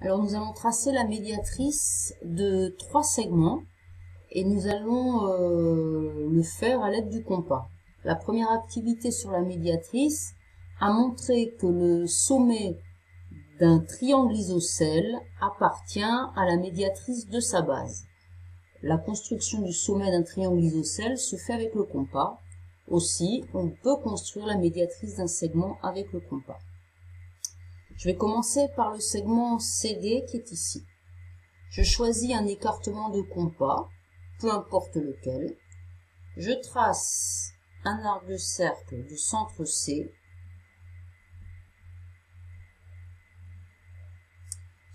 Alors nous allons tracer la médiatrice de 3 segments et nous allons le faire à l'aide du compas. La première activité sur la médiatrice a montré que le sommet d'un triangle isocèle appartient à la médiatrice de sa base. La construction du sommet d'un triangle isocèle se fait avec le compas. Aussi, on peut construire la médiatrice d'un segment avec le compas. Je vais commencer par le segment CD qui est ici. Je choisis un écartement de compas, peu importe lequel. Je trace un arc de cercle du centre C.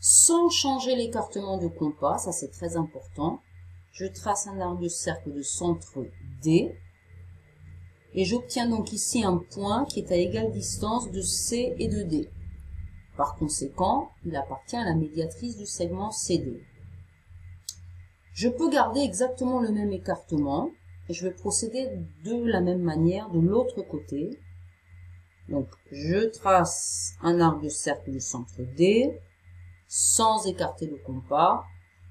Sans changer l'écartement de compas, ça c'est très important. Je trace un arc de cercle de centre D. Et j'obtiens donc ici un point qui est à égale distance de C et de D. Par conséquent, il appartient à la médiatrice du segment CD. Je peux garder exactement le même écartement et je vais procéder de la même manière de l'autre côté. Donc, je trace un arc de cercle du centre D, sans écarter le compas.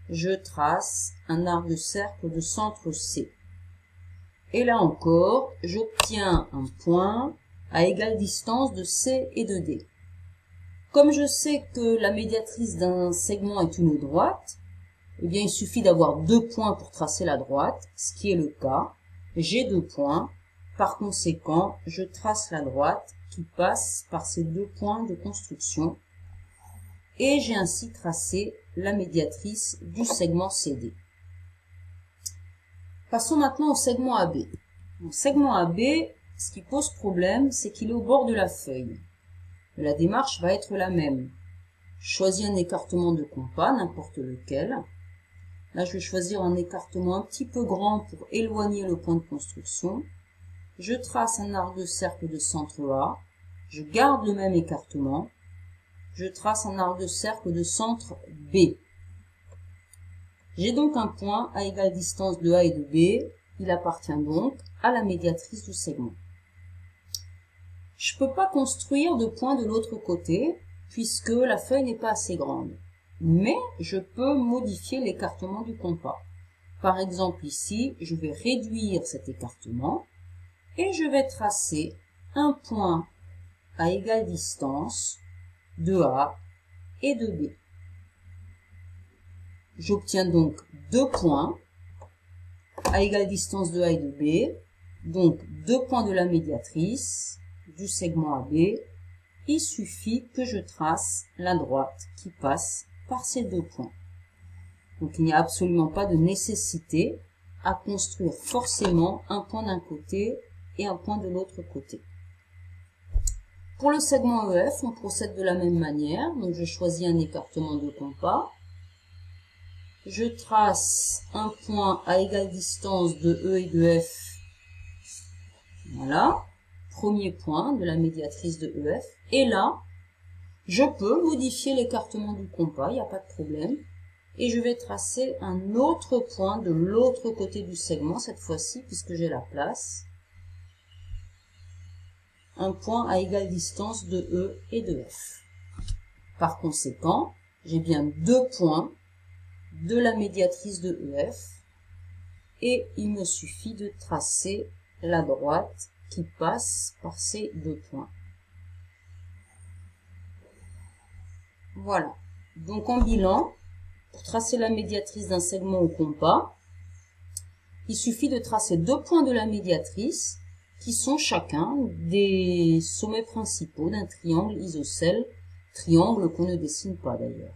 Je trace un arc de cercle de centre C. Et là encore, j'obtiens un point à égale distance de C et de D. Comme je sais que la médiatrice d'un segment est une droite, eh bien il suffit d'avoir 2 points pour tracer la droite, ce qui est le cas. J'ai 2 points, par conséquent, je trace la droite qui passe par ces 2 points de construction et j'ai ainsi tracé la médiatrice du segment CD. Passons maintenant au segment AB. Au segment AB, ce qui pose problème, c'est qu'il est au bord de la feuille. La démarche va être la même. Je choisis un écartement de compas, n'importe lequel. Là, je vais choisir un écartement un petit peu grand pour éloigner le point de construction. Je trace un arc de cercle de centre A. Je garde le même écartement. Je trace un arc de cercle de centre B. J'ai donc un point à égale distance de A et de B. Il appartient donc à la médiatrice du segment. Je ne peux pas construire de point de l'autre côté puisque la feuille n'est pas assez grande. Mais je peux modifier l'écartement du compas. Par exemple ici, je vais réduire cet écartement et je vais tracer un point à égale distance de A et de B. J'obtiens donc 2 points à égale distance de A et de B, donc 2 points de la médiatrice du segment AB. Il suffit que je trace la droite qui passe par ces 2 points. Donc il n'y a absolument pas de nécessité à construire forcément un point d'un côté et un point de l'autre côté. Pour le segment EF, on procède de la même manière. Donc je choisis un écartement de compas. Je trace un point à égale distance de E et de F. Voilà. Premier point de la médiatrice de EF. Et là, je peux modifier l'écartement du compas, il n'y a pas de problème. Et je vais tracer un autre point de l'autre côté du segment, cette fois-ci, puisque j'ai la place. Un point à égale distance de E et de F. Par conséquent, j'ai bien 2 points de la médiatrice de EF. Et il me suffit de tracer la droite qui passe par ces 2 points. Voilà. Donc en bilan, pour tracer la médiatrice d'un segment au compas, il suffit de tracer 2 points de la médiatrice qui sont chacun des sommets principaux d'un triangle isocèle, triangle qu'on ne dessine pas d'ailleurs.